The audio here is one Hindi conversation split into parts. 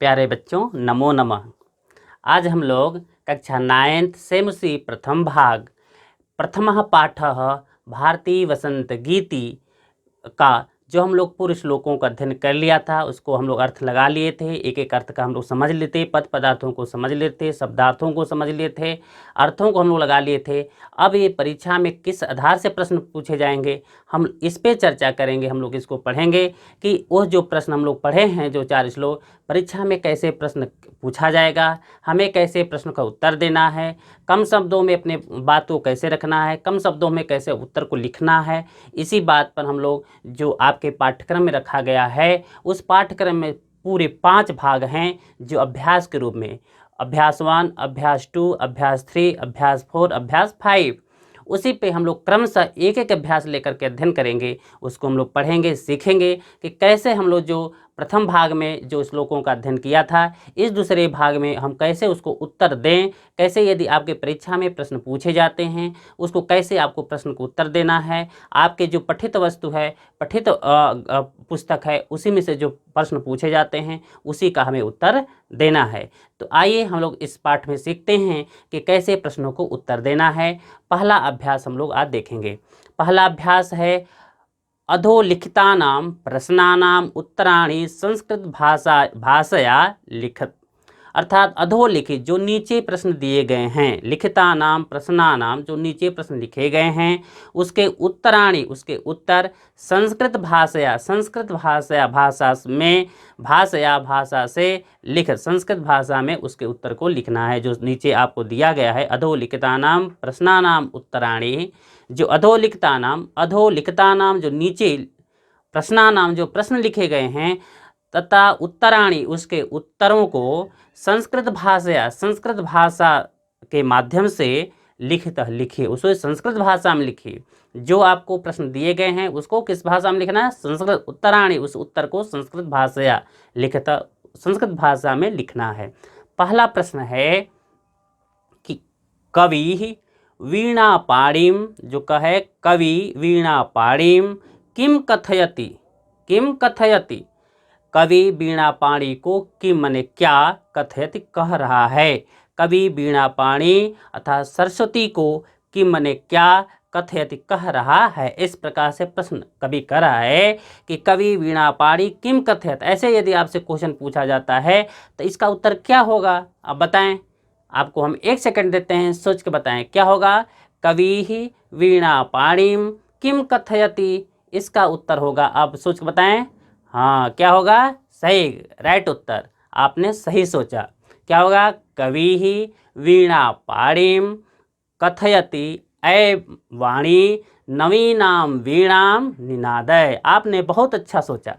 प्यारे बच्चों, नमो नमः। आज हम लोग कक्षा 9th सेमसी प्रथम भाग प्रथमः पाठः भारती वसंत गीति का जो हम लोग पूर्व श्लोकों का अध्ययन कर लिया था, उसको हम लोग अर्थ लगा लिए थे। एक एक अर्थ का हम लोग समझ लेते, पद पदार्थों को समझ लेते, शब्दार्थों को समझ लिए थे, अर्थों को हम लोग लगा लिए थे। अब ये परीक्षा में किस आधार से प्रश्न पूछे जाएंगे, हम इस पे चर्चा करेंगे। हम लोग इसको पढ़ेंगे कि वो जो प्रश्न हम लोग पढ़े हैं, जो 4 श्लोक, परीक्षा में कैसे प्रश्न पूछा जाएगा, हमें कैसे प्रश्न का उत्तर देना है, कम शब्दों में अपने बात को कैसे रखना है, कम शब्दों में कैसे उत्तर को लिखना है। इसी बात पर हम लोग जो आपके पाठ्यक्रम में रखा गया है, उस पाठ्यक्रम में पूरे 5 भाग हैं जो अभ्यास के रूप में, अभ्यास 1, अभ्यास 2, अभ्यास 3, अभ्यास 4, अभ्यास 5, उसी पे हम लोग क्रमशः एक एक अभ्यास लेकर के अध्ययन करेंगे। उसको हम लोग पढ़ेंगे, सीखेंगे कि कैसे हम लोग जो प्रथम भाग में जो श्लोकों का अध्ययन किया था, इस दूसरे भाग में हम कैसे उसको उत्तर दें, कैसे यदि आपके परीक्षा में प्रश्न पूछे जाते हैं उसको कैसे आपको प्रश्न को उत्तर देना है। आपके जो पठित वस्तु है, पठित पुस्तक है, उसी में से जो प्रश्न पूछे जाते हैं उसी का हमें उत्तर देना है। तो आइए हम लोग इस पाठ में सीखते हैं कि कैसे प्रश्नों को उत्तर देना है। पहला अभ्यास हम लोग आज देखेंगे। पहला अभ्यास है अधोलिखितानां प्रश्नानां उत्तराणि संस्कृत भाषया लिखत। अर्थात अधोलिखित जो नीचे प्रश्न दिए गए हैं, लिखितानां प्रश्नानां जो नीचे प्रश्न लिखे गए हैं, उसके उत्तराणि उसके उत्तर संस्कृत भाषा से लिखत, संस्कृत भाषा में उसके उत्तर को लिखना है। जो नीचे आपको दिया गया है अधोलिखितानां प्रश्नानां उत्तराणि, जो अधोलिखितानां जो नीचे प्रश्नानां जो प्रश्न लिखे गए हैं, तथा उत्तराणि उसके उत्तरों को संस्कृत भाषा के माध्यम से लिखिए, उसको संस्कृत भाषा में लिखिए। जो आपको प्रश्न दिए गए हैं उसको किस भाषा में लिखना है? संस्कृत। उत्तराणि उस उत्तर को संस्कृत भाषा में लिखना है। पहला प्रश्न है कि कवि वीणा पाणिम, जो कहे कवि वीणा पाणिम किम कथयति, कवि वीणा पाणी को किम माने क्या, कथयति कह रहा है। कवि वीणा पाणी अर्थात सरस्वती को किम माने क्या, कथयति कह रहा है। इस प्रकार से प्रश्न कवि कर रहा है कि कवि वीणा पाणी किम कथयत। ऐसे यदि आपसे क्वेश्चन पूछा जाता है तो इसका उत्तर क्या होगा, आप बताएं। आपको हम 1 सेकंड देते हैं, सोच के बताएं क्या होगा। कवि वीणा पाणिम किम कथयति, इसका उत्तर होगा, आप सोच के बताएं। हाँ, क्या होगा? सही, राइट उत्तर, आपने सही सोचा। क्या होगा? कवि वीणा पाणिम कथयति ऐ वाणी नवीनां वीणां निनादय। आपने बहुत अच्छा सोचा।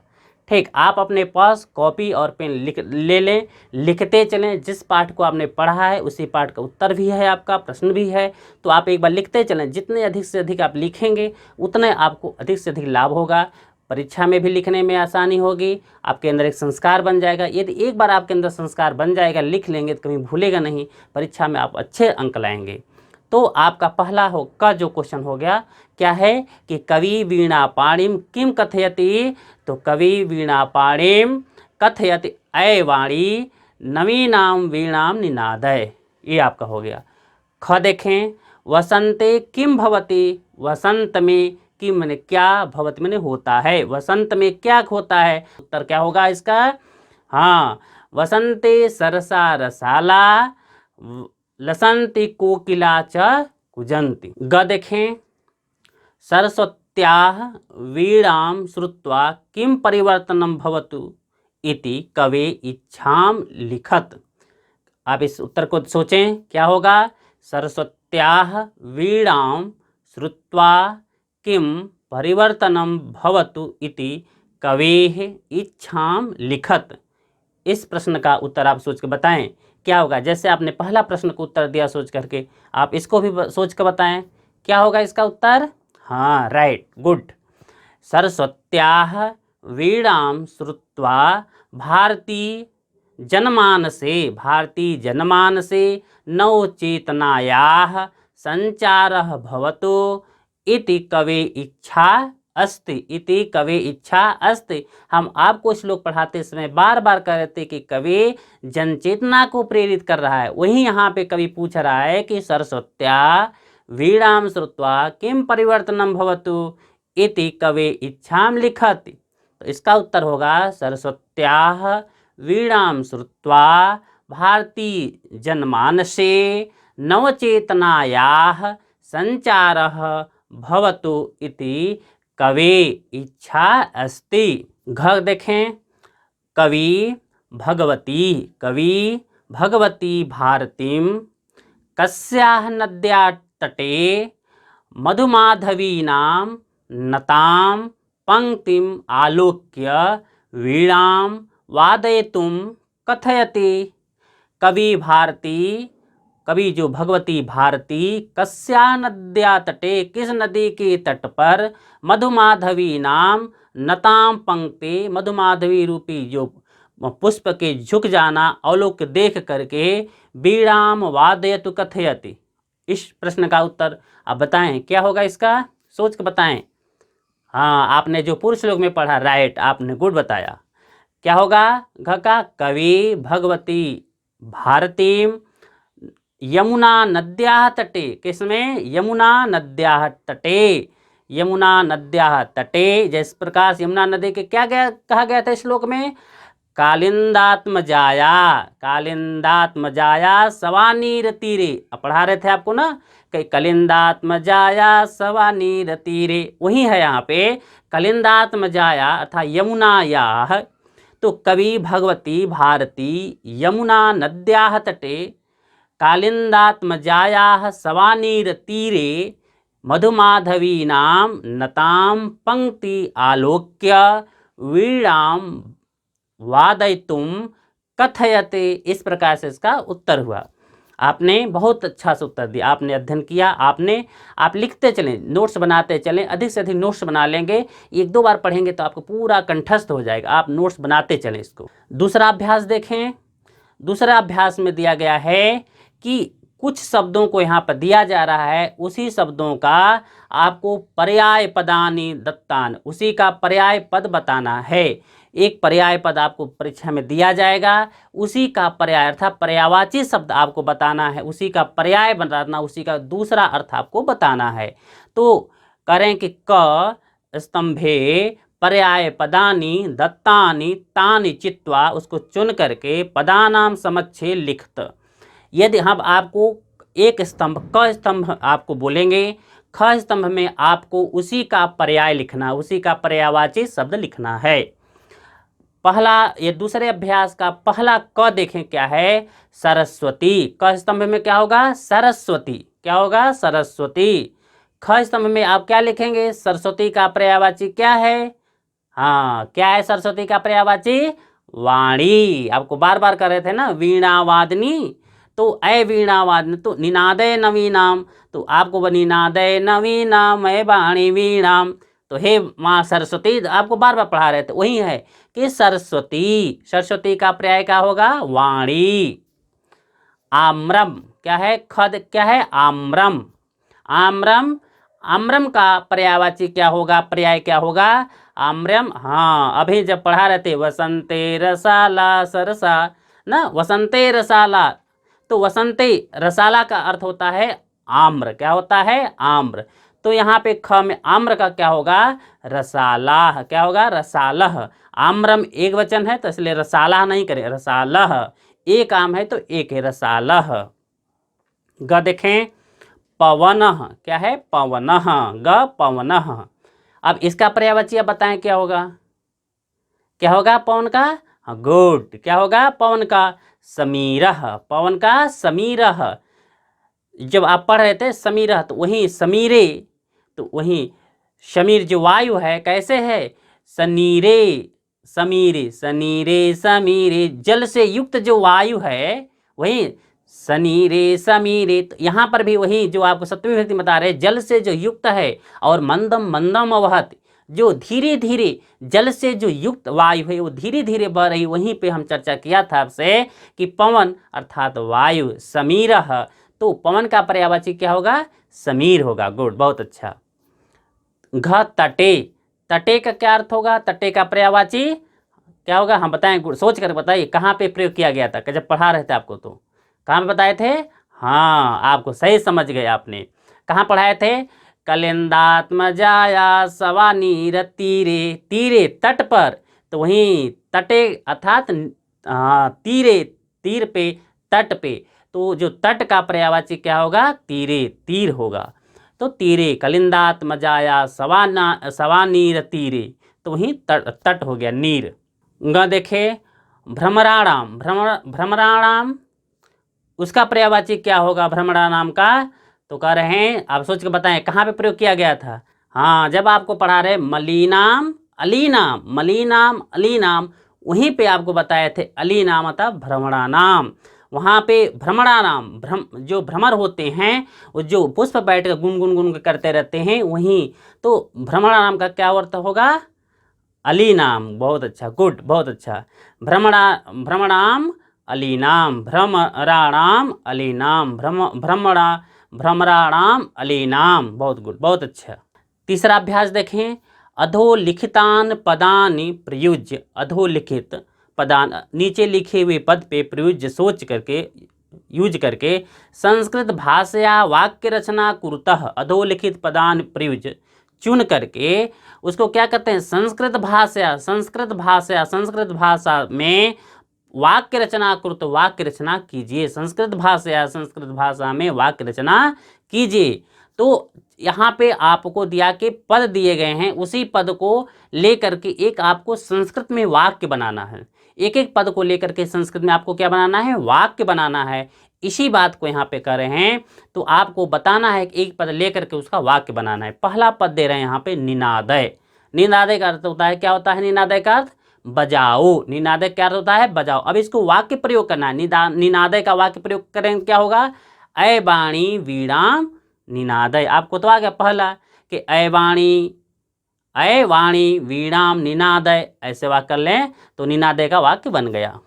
ठीक, आप अपने पास कॉपी और पेन ले लें, लिखते चलें। जिस पाठ को आपने पढ़ा है उसी पाठ का उत्तर भी है, आपका प्रश्न भी है, तो आप एक बार लिखते चलें। जितने अधिक से अधिक आप लिखेंगे उतने आपको अधिक से अधिक लाभ होगा। परीक्षा में भी लिखने में आसानी होगी, आपके अंदर एक संस्कार बन जाएगा। यदि एक बार आपके अंदर संस्कार बन जाएगा, लिख लेंगे तो कभी भूलेगा नहीं, परीक्षा में आप अच्छे अंक लाएंगे। तो आपका पहला का जो क्वेश्चन हो गया, क्या है कि कवि वीणा पाणिम किम कथयति, तो कवि वीणा पाणिम कथयति ऐ वाणी नवीनां वीणां निनादय, ये आपका हो गया। ख देखें, वसंते किम भवति, वसंत में किम माने क्या, भवति माने होता है, वसंत में क्या होता है। उत्तर क्या होगा इसका? हाँ, वसंते सरसा रसाला लसंति कोकिला च कुजंती। ग देखें, सरस्वत्याः वीणां श्रुत्वा किम परिवर्तनं भवतु इति कवे इच्छां लिखत। आप इस उत्तर को सोचें, क्या होगा? सरस्वत्याः वीणां श्रुत्वा किम परिवर्तनं भवतु इति कवेः इच्छां लिखत। इस प्रश्न का उत्तर आप सोच के बताएं, क्या होगा। जैसे आपने पहला प्रश्न को उत्तर दिया सोच करके, आप इसको भी सोच कर बताएं, क्या होगा इसका उत्तर। हाँ, राइट, गुड। सरस्वत्याः वीणां श्रुत्वा भारती जनमानसे नवचेतनायाः संचारः भवतु इति कवे इच्छा अस्ति इति कवि इच्छा अस्ति। हम आपको श्लोक पढ़ाते समय बार बार कह रहे थे कि कवि जनचेतना को प्रेरित कर रहा है। वहीं यहाँ पे कवि पूछ रहा है कि सरस्वत्या वीणां श्रुत्वा किम परिवर्तनं भवतु इति कवि इच्छां लिखति। तो इसका उत्तर होगा सरस्वत्याः वीणां श्रुत्वा भारतीय जनमानसे नवचेतनायाः संचारः भवतु इति कवि इच्छा अस्ति। घ देखें, कवि भगवती भारतीं कस्याः नद्याः तटे मधुमाधवीनां नतां पंक्तिम् आलोक्य वीणां वादयितुं कथयति। कवि जो भगवती भारती कस्या नद्या तटे, किस नदी के तट पर, मधुमाधवी नाम नताम पंक्ति, मधुमाधवी रूपी जो पुष्प के झुक जाना अवलोक देख करके वीणाम वादयतु कथयति। इस प्रश्न का उत्तर आप बताएं, क्या होगा इसका, सोच के बताएं। हाँ, आपने जो पूर्व श्लोक में पढ़ा, राइट, आपने गुड बताया। क्या होगा घ का, कवि भगवती भारतीं यमुना नद्याः तटे, किसमें, यमुना नद्याः तटे, यमुना नद्याः तटे। जिस प्रकार यमुना नदी के क्या कहा गया था श्लोक में, कालिंदात्मजाया सवानीर तीरे। अब पढ़ा रहे थे आपको ना कि कलिंदात्मजाया सवानीर तीरे, वही है यहाँ पे कलिंदात्मजाया अर्थात यमुनायाः। तो कवि भगवती भारती यमुना नद्याः तटे कालिंदात्मजायाः सवानीर तीरे मधुमाधवीनां नतां पंक्ति आलोक्य वीणां वादयितुं कथयते। इस प्रकार से इसका उत्तर हुआ। आपने बहुत अच्छा से उत्तर दिया, आपने अध्ययन किया, आप लिखते चलें, नोट्स बनाते चलें, अधिक से अधिक नोट्स बना लेंगे। एक दो बार पढ़ेंगे तो आपको पूरा कंठस्थ हो जाएगा। आप नोट्स बनाते चलें इसको। दूसरा अभ्यास देखें। दूसरा अभ्यास में दिया गया है कि कुछ शब्दों को यहाँ पर दिया जा रहा है, उसी शब्दों का आपको पर्याय पदानि दत्तान, उसी का पर्याय पद बताना है। एक पर्याय पद आपको परीक्षा में दिया जाएगा, उसी का पर्याय अर्थात पर्यायवाची शब्द आपको बताना है, उसी का पर्याय बनाना, उसी का दूसरा अर्थ आपको बताना है। तो करें कि क स्तंभे पर्याय पदानि दत्तानि तानि चित्वा, उसको चुन करके पदानाम समक्षे लिखत। यदि हम आपको एक स्तंभ क स्तंभ आपको बोलेंगे, ख स्तंभ में आपको उसी का पर्याय लिखना, उसी का पर्यायवाची शब्द लिखना है। पहला, ये दूसरे अभ्यास का पहला क देखें क्या है, सरस्वती। क स्तंभ में क्या होगा, सरस्वती, क्या होगा, सरस्वती। ख स्तंभ में आप क्या लिखेंगे, सरस्वती का पर्यायवाची क्या है, हाँ क्या है सरस्वती का पर्यायवाची, वाणी। आपको बार बार कर रहे थे ना, वीणा वादनी, तो ऐ वीणा वादनी, तो निनादय नवीनाम, तो आपको निनादय नवीनाम ऐ वाणी वीणाम, तो हे माँ सरस्वती, आपको बार बार पढ़ा रहे थे, वही है कि सरस्वती। सरस्वती का पर्याय क्या होगा, वाणी। आम्रम क्या है, खद क्या है, आम्रम। आम्रम, आम्रम का पर्यायवाची क्या होगा, पर्याय क्या होगा, आम्रम। हाँ, अभी जब पढ़ा रहे थे वसंते रसाला सरसा ना, वसंते रसाला, तो वसंते रसाला का अर्थ होता है आम्र, क्या होता है, आम्र। तो यहाँ पे ख में आम्र का क्या होगा, रसालाह, क्या होगा, रसालह। आम्रम एक वचन है तो इसलिए रसाला नहीं करें, रसालह। एक आम है तो एक है, रसालह। ग देखें, पवनः, क्या है, पवनः, ग पवनः। अब इसका पर्यायवाची आप बताएं क्या होगा, क्या होगा पवन का, हाँ गुड, क्या होगा पवन का, समीरः, पवन का समीरः। जब आप पढ़ रहे थे समीरः, तो वहीं समीरे, तो वहीं शमीर जो वायु है कैसे है, सनीरे समीरे, सनीरे समीरे, जल से युक्त जो वायु है वही सनीरे समीरे। तो यहाँ पर भी वही जो आपको सप्तमी विभक्ति बता रहे, जल से जो युक्त है, और मंदम मंदम अवहत, जो धीरे धीरे जल से जो युक्त वायु है वो धीरे धीरे बह रही, वहीं पे हम चर्चा किया था आपसे कि पवन अर्थात वायु, समीरः, तो पवन का पर्यायवाची क्या होगा, समीर होगा। गुड, बहुत अच्छा। घ तटे, तटे का क्या अर्थ होगा? तटे का पर्यायवाची क्या होगा? हम बताएं, सोच कर बताइए कहाँ पे प्रयोग किया गया था, कि जब पढ़ा रहे थे आपको तो कहाँ पे बताए थे? हाँ, आपको सही समझ गए आपने। कहाँ पढ़ाए थे? कलिंदात्मजाया सवानीर तीरे, तीरे तट पर, तो वहीं तटे अर्थात तीरे, तीर पे, तट पे, तो जो तट का पर्यायवाची क्या होगा? तीरे, तीर होगा। तो तीरे, कलिंदात्मजाया सवानीर तीरे, तो वहीं तट हो गया, नीर। ग देखे भ्रमराणाम, भ्रमराणाम उसका पर्यायवाची क्या होगा भ्रमराणाम का? तो कह रहे हैं, आप सोच के बताएं कहाँ पे प्रयोग किया गया था? हाँ, जब आपको पढ़ा रहे मलीनाम अलीनाम, मलीनाम अलीनाम, वहीं पे आपको बताए थे अलीनाम अतः भ्रमराणाम। वहाँ पे भ्रमराणाम, जो भ्रमर होते हैं, वो जो पुष्प बैठ कर गुनगुन करते रहते हैं, वहीं तो भ्रमराणाम का क्या अर्थ होगा? अलीनाम। बहुत अच्छा, गुड, बहुत अच्छा। भ्रमणाम अलीनाम, भ्रमराणाम अलीनाम, भ्रमराणाम अलीनाम। बहुत गुड, बहुत अच्छा। तीसरा अभ्यास देखें, अधोलिखितान पदानि प्रयुज्य, अधोलिखित पदान, नीचे लिखे हुए पद पे प्रयुज्य सोच करके, यूज करके संस्कृत भाषा वाक्य रचना कुरुतः, अधोलिखित पदान प्रयुज्य चुन करके उसको क्या कहते हैं? संस्कृत भाषा, संस्कृत भाषा में वाक्य रचना कुरुत, वाक्य रचना कीजिए। संस्कृत भाषा में वाक्य रचना कीजिए। तो यहाँ पे आपको दिया के पद दिए गए हैं, उसी पद को लेकर के एक आपको संस्कृत में वाक्य बनाना है। एक एक पद को लेकर के संस्कृत में आपको क्या बनाना है? वाक्य बनाना है। इसी बात को यहाँ पे कर रहे हैं, तो आपको बताना है कि एक पद लेकर के उसका वाक्य बनाना है। पहला पद दे रहे हैं यहाँ पे निनादय। निनादय का अर्थ होता है, क्या होता है निनादय का अर्थ? बजाओ। निनादय क्या अर्थ होता है? बजाओ। अब इसको वाक्य प्रयोग करना है। निनादय का वाक्य प्रयोग करें क्या होगा? अय वाणी वीणाम निनादय। आपको तो आ गया पहला कि अय वाणी वीणाम निनादय, ऐसे वाक्य कर लें तो निनादय का वाक्य बन गया।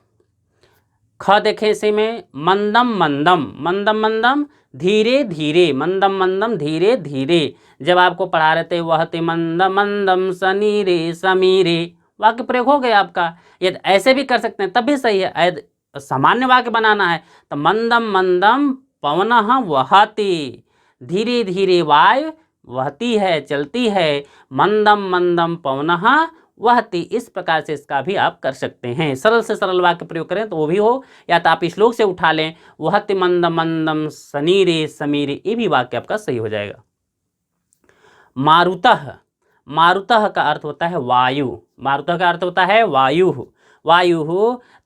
ख देखें इसी में, मंदम मंदम, मंदम मंदम धीरे धीरे, मंदम मंदम धीरे धीरे। जब आपको पढ़ा रहे थे वह ते मंदम मंदम सनीरे समीरे, वाक्य प्रयोग हो गया आपका। यदि ऐसे भी कर सकते हैं तब भी सही है। सामान्य वाक्य बनाना है तो मंदम मंदम पवनः वहति, धीरे धीरे वायु वहती है, चलती है। मंदम मंदम पवनः वहति, इस प्रकार से इसका भी आप कर सकते हैं। सरल से सरल वाक्य प्रयोग करें तो वो भी हो, या तो आप श्लोक से उठा लें, वहति मंदम मंदम सनीरे समीरे, ये भी वाक्य आपका सही हो जाएगा। मारुतः, मारुतः का अर्थ होता है वायु, मारुतः का अर्थ होता है वायु, वायु।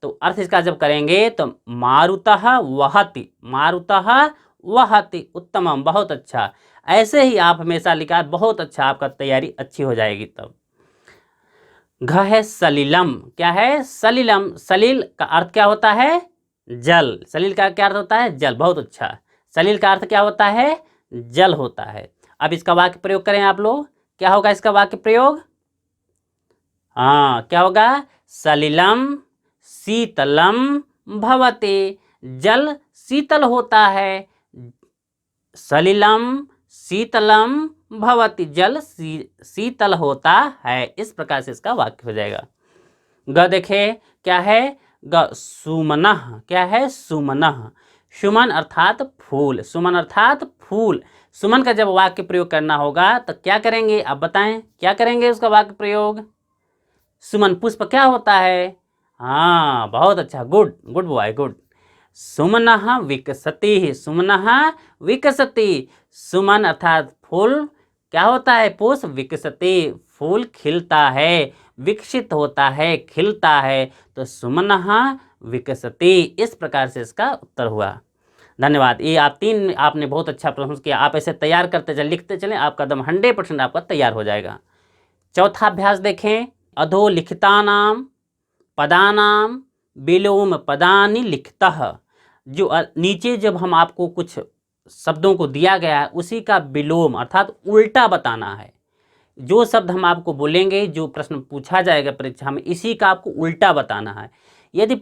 तो अर्थ इसका जब करेंगे तो मारुतः वहति, मारुतः वहति, उत्तमम, बहुत अच्छा। ऐसे ही आप हमेशा लिखा, बहुत अच्छा, आपका तैयारी अच्छी हो जाएगी तब। घ है सलिलम, क्या है? सलिलम। सलिल का अर्थ क्या होता है? जल। सलिल का क्या अर्थ होता है? जल। बहुत अच्छा। सलिल का अर्थ क्या होता है? जल होता है। अब इसका वाक्य प्रयोग करें आप लोग, क्या होगा इसका वाक्य प्रयोग? हाँ, क्या होगा? सलिलम शीतलम भवते, जल शीतल होता है। सलिलम शीतलम भवति, जल शीतल होता है। इस प्रकार से इसका वाक्य हो जाएगा। ग देखे, क्या है? ग सुमनः, क्या है? सुमनः। सुमन अर्थात फूल, सुमन अर्थात फूल। सुमन का जब वाक्य प्रयोग करना होगा तो क्या करेंगे? आप बताएं, क्या करेंगे उसका वाक्य प्रयोग? सुमन पुष्प क्या होता है? हाँ, बहुत अच्छा, गुड, गुड बॉय, गुड। सुमनः विकसति, सुमनः विकसति। सुमन अर्थात फूल, क्या होता है? पुष्प, विकसति, फूल खिलता है, विकसित होता है, खिलता है, तो सुमनः विकसति। इस प्रकार से इसका उत्तर हुआ। धन्यवाद। ये आप तीन आपने बहुत अच्छा प्रश्न किया। आप ऐसे तैयार करते चले, लिखते चलें, आपका दम 100% आपका तैयार हो जाएगा। चौथा अभ्यास देखें, अधोलिखितानाम पदानाम विलोम पदानि लिखतः। जो नीचे जब हम आपको कुछ शब्दों को दिया गया है उसी का विलोम अर्थात उल्टा बताना है। जो शब्द हम आपको बोलेंगे, जो प्रश्न पूछा जाएगा परीक्षा में, इसी का आपको उल्टा बताना है। यदि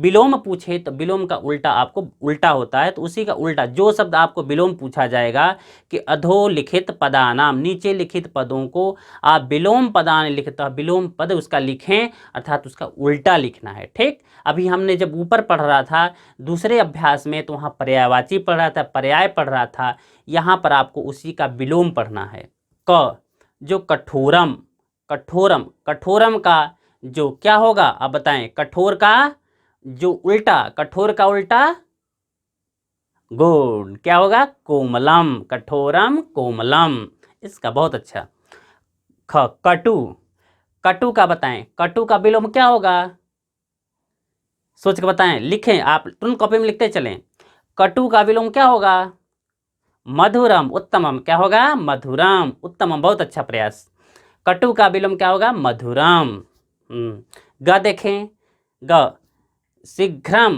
विलोम पूछे तो विलोम का उल्टा आपको उल्टा होता है, तो उसी का उल्टा जो शब्द आपको विलोम पूछा जाएगा कि अधोलिखित पदानाम, नीचे लिखित पदों को आप विलोम पदान लिखता, विलोम पद उसका लिखें, अर्थात उसका उल्टा लिखना है। ठीक, अभी हमने जब ऊपर पढ़ रहा था दूसरे अभ्यास में तो वहाँ पर्यायवाची पढ़ रहा था, पर्याय पढ़ रहा था, यहाँ पर आपको उसी का विलोम पढ़ना है। क जो कठोरम, कठोरम, कठोरम का जो क्या होगा अब बताएं, कठोर का जो उल्टा, कठोर का उल्टा गुड क्या होगा, कोमलम, कठोरम कोमलम, इसका बहुत अच्छा। ख कटु, कटु का बताएं, कटु का विलोम क्या होगा, सोच के बताएं, लिखें आप तुरंत कॉपी में लिखते चलें। कटु का विलोम क्या होगा, मधुरम, उत्तमम, क्या होगा, मधुरम, उत्तमम, बहुत अच्छा प्रयास। कटु का विलोम क्या होगा, मधुरम। ग देखें, ग शीघ्रम,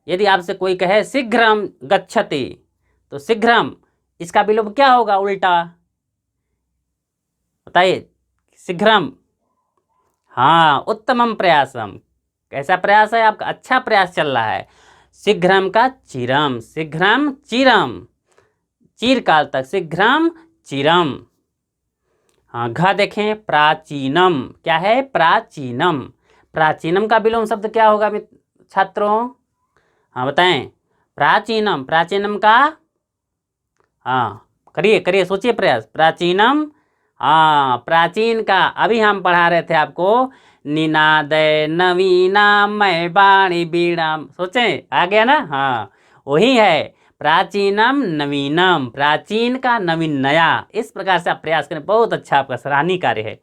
यदि आपसे कोई कहे शीघ्रम गच्छति तो शीघ्रम इसका विलोम क्या होगा उल्टा, बताइए, शीघ्रम, हाँ, उत्तमम प्रयासम, कैसा प्रयास है आपका, अच्छा प्रयास चल रहा है। शीघ्रम का चिरम, शीघ्रम चिरम, चिरकाल तक, शीघ्रम चिरम। हाँ, घ देखें, प्राचीनम, क्या है, प्राचीनम, प्राचीनम का विलोम शब्द क्या होगा छात्रों, हाँ बताएं, प्राचीनम, प्राचीनम का, हाँ करिए करिए सोचिए प्रयास, प्राचीनम, हाँ प्राचीन का अभी हम पढ़ा रहे थे आपको, निनादय नवीनामय वाणी बीणाम, सोचें आ गया ना, हाँ वही है, प्राचीनम नवीनम, प्राचीन का नवीन नया, इस प्रकार से आप प्रयास करें, बहुत अच्छा आपका सराहनीय कार्य है।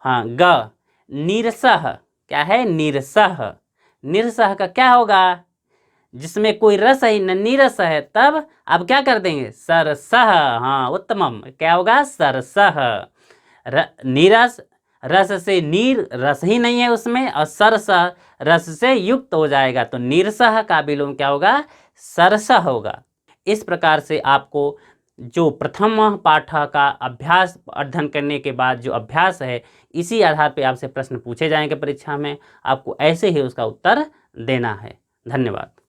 हाँ, ग निरसह, क्या है, निरसह, निरसह का क्या होगा, जिसमें कोई रस ही न, नीरस है, तब आप क्या कर देंगे, सरसह, हाँ उत्तमम, क्या होगा, सरसह, नीरस, रस से नीर, रस ही नहीं है उसमें, और सरसह रस से युक्त हो जाएगा, तो नीरसह का विलोम क्या होगा, सरसह होगा। इस प्रकार से आपको जो प्रथम पाठ का अभ्यास अध्ययन करने के बाद जो अभ्यास है, इसी आधार पर आपसे प्रश्न पूछे जाएंगे परीक्षा में, आपको ऐसे ही उसका उत्तर देना है। धन्यवाद।